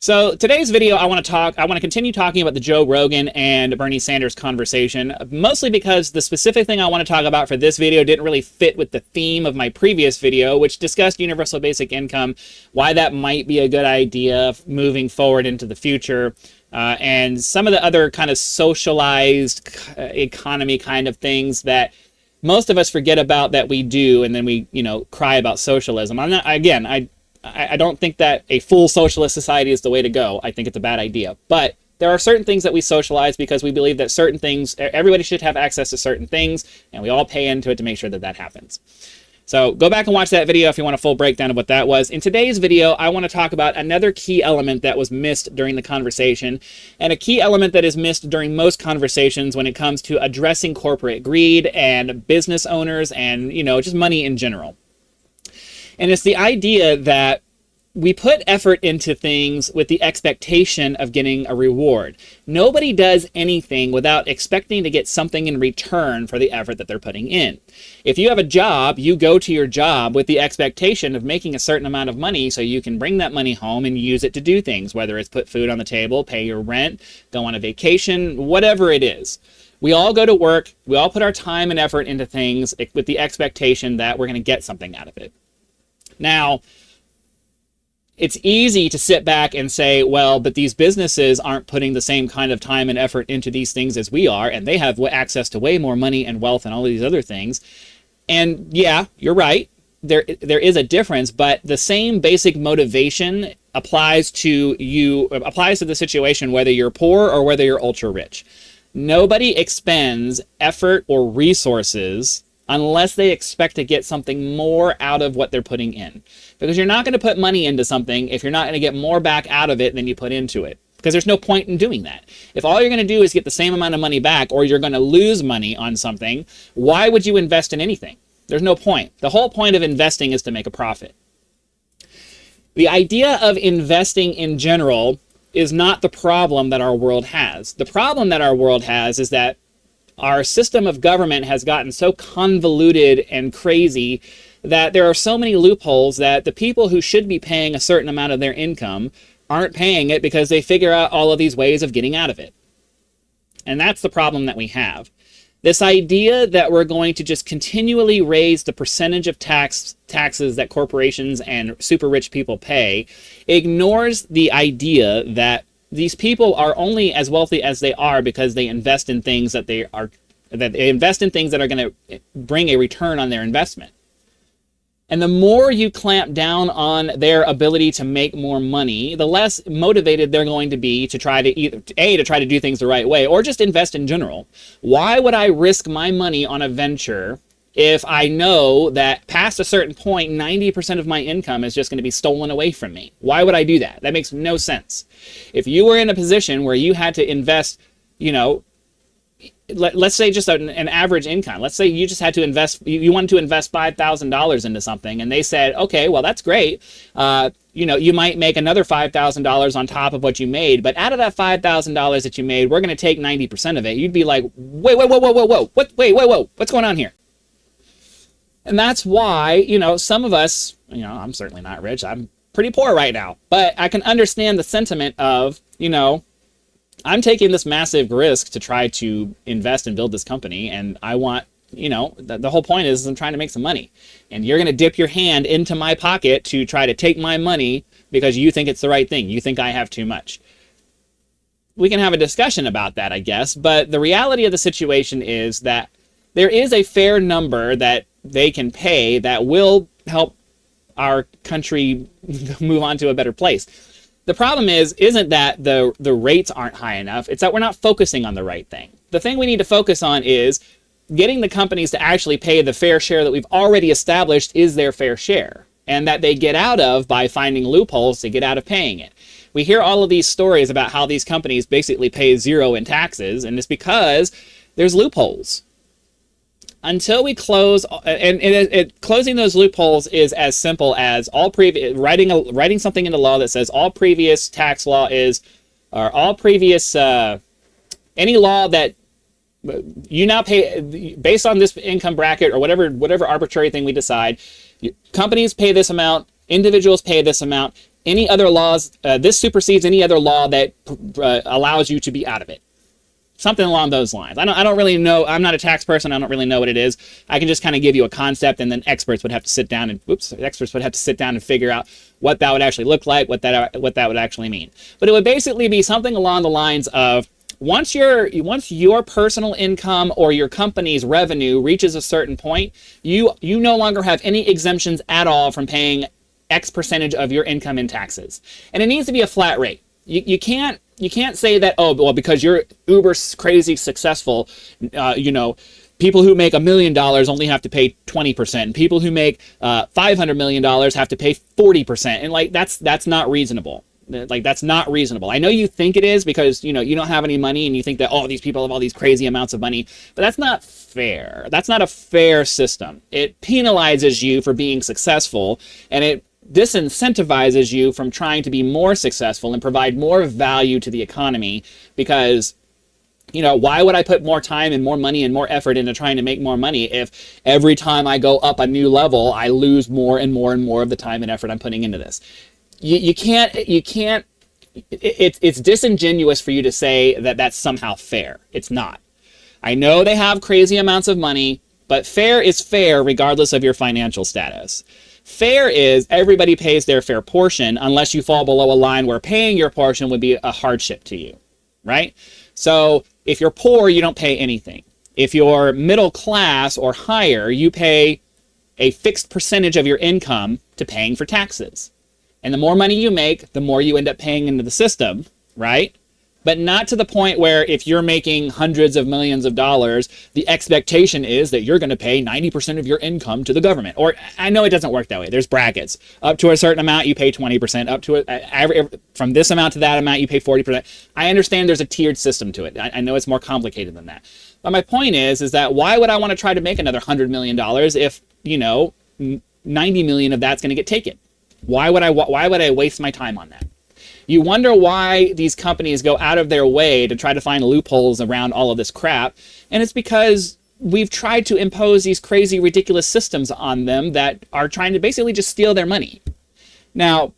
So today's video, I want to continue talking about the Joe Rogan and Bernie Sanders conversation, mostly because the specific thing I want to talk about for this video didn't really fit with the theme of my previous video, which discussed universal basic income, why that might be a good idea moving forward into the future, and some of the other kind of socialized economy kind of things that most of us forget about that we do, and then we, cry about socialism. I don't think that a full socialist society is the way to go. I think it's a bad idea. But there are certain things that we socialize because we believe that certain things, everybody should have access to certain things, and we all pay into it to make sure that that happens. So go back and watch that video if you want a full breakdown of what that was. In today's video, I want to talk about another key element that was missed during the conversation, and a key element that is missed during most conversations when it comes to addressing corporate greed and business owners and, just money in general. And it's the idea that we put effort into things with the expectation of getting a reward. Nobody does anything without expecting to get something in return for the effort that they're putting in. If you have a job, you go to your job with the expectation of making a certain amount of money so you can bring that money home and use it to do things, whether it's put food on the table, pay your rent, go on a vacation, whatever it is. We all go to work, we all put our time and effort into things with the expectation that we're going to get something out of it. Now, it's easy to sit back and say, well, but these businesses aren't putting the same kind of time and effort into these things as we are, and they have access to way more money and wealth and all of these other things. And yeah, you're right. There is a difference, but the same basic motivation applies to the situation whether you're poor or whether you're ultra rich. Nobody expends effort or resources unless they expect to get something more out of what they're putting in. Because you're not going to put money into something if you're not going to get more back out of it than you put into it. Because there's no point in doing that. If all you're going to do is get the same amount of money back, or you're going to lose money on something, why would you invest in anything? There's no point. The whole point of investing is to make a profit. The idea of investing in general is not the problem that our world has. The problem that our world has is that our system of government has gotten so convoluted and crazy that there are so many loopholes that the people who should be paying a certain amount of their income aren't paying it because they figure out all of these ways of getting out of it. And that's the problem that we have. This idea that we're going to just continually raise the percentage of taxes that corporations and super rich people pay ignores the idea that these people are only as wealthy as they are because they invest in things that they invest in things that are going to bring a return on their investment. And the more you clamp down on their ability to make more money, the less motivated they're going to be to try to do things the right way, or just invest in general. Why would I risk my money on a venture if I know that past a certain point, 90% of my income is just going to be stolen away from me? Why would I do that? That makes no sense. If you were in a position where you had to invest, let's say just an average income. Let's say you just had to invest, you wanted to invest $5,000 into something, and they said, okay, well, that's great. You might make another $5,000 on top of what you made, but out of that $5,000 that you made, we're going to take 90% of it. You'd be like, whoa, what's going on here? And that's why, some of us, I'm certainly not rich. I'm pretty poor right now. But I can understand the sentiment of, I'm taking this massive risk to try to invest and build this company. And I want, the whole point is I'm trying to make some money. And you're going to dip your hand into my pocket to try to take my money because you think it's the right thing. You think I have too much. We can have a discussion about that, I guess. But the reality of the situation is that there is a fair number that they can pay that will help our country move on to a better place. The problem isn't that the rates aren't high enough, it's that we're not focusing on the right thing. The thing we need to focus on is getting the companies to actually pay the fair share that we've already established is their fair share, and that they get out of by finding loopholes to get out of paying it. We hear all of these stories about how these companies basically pay zero in taxes, and it's because there's loopholes. Until we close, closing those loopholes is as simple as all writing something into law that says all previous tax law or all previous any law that you now pay based on this income bracket or whatever arbitrary thing we decide. Companies pay this amount, individuals pay this amount. any other laws, this supersedes any other law that allows you to be out of it. Something along those lines. I don't really know. I'm not a tax person. I don't really know what it is. I can just kind of give you a concept, and then experts would have to sit down and figure out what that would actually look like, what that would actually mean. But it would basically be something along the lines of, once your personal income or your company's revenue reaches a certain point, you no longer have any exemptions at all from paying X percentage of your income in taxes. And it needs to be a flat rate. You can't say that, oh, well, because you're uber crazy successful, people who make $1 million only have to pay 20%. And people who make $500 million have to pay 40%. And like, that's not reasonable. Like, that's not reasonable. I know you think it is because, you don't have any money and you think that, oh, these people have all these crazy amounts of money, but that's not fair. That's not a fair system. It penalizes you for being successful, and it disincentivizes you from trying to be more successful and provide more value to the economy, because why would I put more time and more money and more effort into trying to make more money if every time I go up a new level, I lose more and more and more of the time and effort I'm putting into this? You can't, it's disingenuous for you to say that that's somehow fair. It's not. I know they have crazy amounts of money, but fair is fair regardless of your financial status. Fair is everybody pays their fair portion unless you fall below a line where paying your portion would be a hardship to you, right? So if you're poor, you don't pay anything. If you're middle class or higher, you pay a fixed percentage of your income to paying for taxes. And the more money you make, the more you end up paying into the system, right? But not to the point where if you're making hundreds of millions of dollars, the expectation is that you're going to pay 90% of your income to the government. Or I know it doesn't work that way. There's brackets. Up to a certain amount, you pay 20%. Up to from this amount to that amount, you pay 40%. I understand there's a tiered system to it. I know it's more complicated than that. But my point is that why would I want to try to make another $100 million if, 90 million of that's going to get taken? Why would I waste my time on that? You wonder why these companies go out of their way to try to find loopholes around all of this crap. And it's because we've tried to impose these crazy, ridiculous systems on them that are trying to basically just steal their money. Now,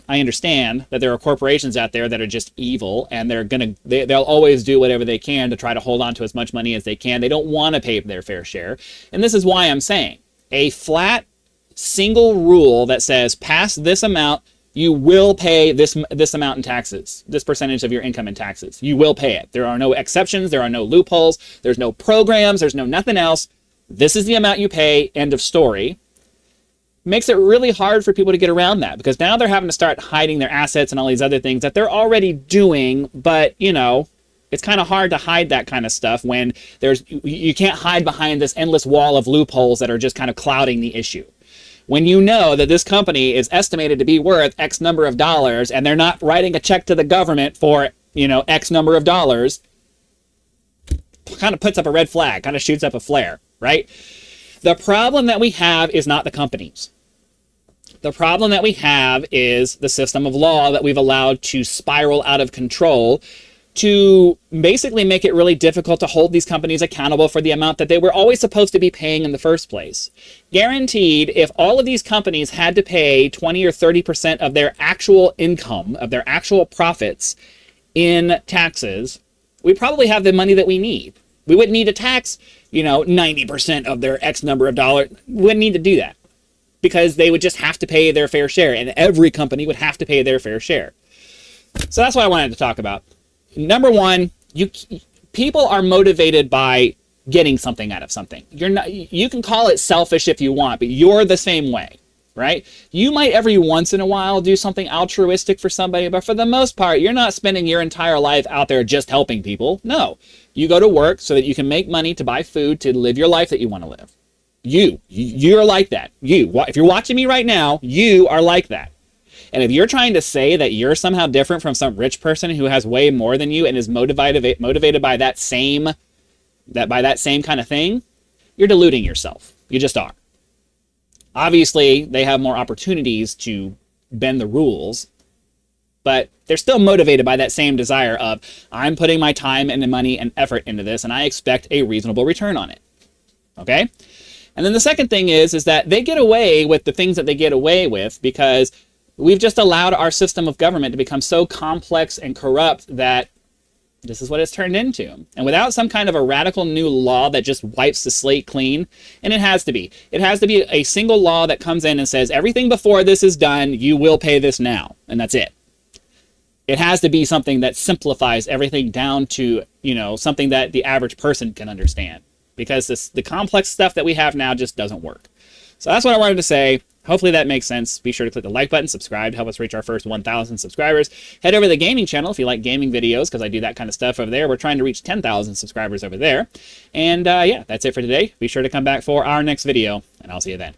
I understand that there are corporations out there that are just evil, and they'll always do whatever they can to try to hold on to as much money as they can. They don't want to pay their fair share. And this is why I'm saying a flat, single rule that says past this amount, you will pay this amount in taxes, this percentage of your income in taxes. You will pay it. There are no exceptions. There are no loopholes. There's no programs. There's no nothing else. This is the amount you pay. End of story. Makes it really hard for people to get around that, because now they're having to start hiding their assets and all these other things that they're already doing. But, it's kind of hard to hide that kind of stuff when you can't hide behind this endless wall of loopholes that are just kind of clouding the issue. When you know that this company is estimated to be worth X number of dollars and they're not writing a check to the government for, X number of dollars, kind of puts up a red flag, kind of shoots up a flare, right? The problem that we have is not the companies. The problem that we have is the system of law that we've allowed to spiral out of control to basically make it really difficult to hold these companies accountable for the amount that they were always supposed to be paying in the first place. Guaranteed, if all of these companies had to pay 20 or 30% of their actual income, of their actual profits in taxes, we probably have the money that we need. We wouldn't need to tax, 90% of their X number of dollars. We wouldn't need to do that, because they would just have to pay their fair share, and every company would have to pay their fair share. So that's what I wanted to talk about. Number one, people are motivated by getting something out of something. You can call it selfish if you want, but you're the same way, right? You might every once in a while do something altruistic for somebody, but for the most part, you're not spending your entire life out there just helping people. No, you go to work so that you can make money to buy food to live your life that you want to live. You're like that. If you're watching me right now, you are like that. And if you're trying to say that you're somehow different from some rich person who has way more than you and is motivated by that same kind of thing, you're deluding yourself. You just are. Obviously, they have more opportunities to bend the rules, but they're still motivated by that same desire of, I'm putting my time and money and effort into this, and I expect a reasonable return on it. Okay? And then the second thing is that they get away with the things that they get away with because We've just allowed our system of government to become so complex and corrupt that this is what it's turned into. And without some kind of a radical new law that just wipes the slate clean, and it has to be a single law that comes in and says, everything before this is done, you will pay this now. And that's it. It has to be something that simplifies everything down to, you know, something that the average person can understand. Because the complex stuff that we have now just doesn't work. So that's what I wanted to say. Hopefully that makes sense. Be sure to click the like button, subscribe to help us reach our first 1,000 subscribers. Head over to the gaming channel if you like gaming videos, because I do that kind of stuff over there. We're trying to reach 10,000 subscribers over there. And yeah, that's it for today. Be sure to come back for our next video, and I'll see you then.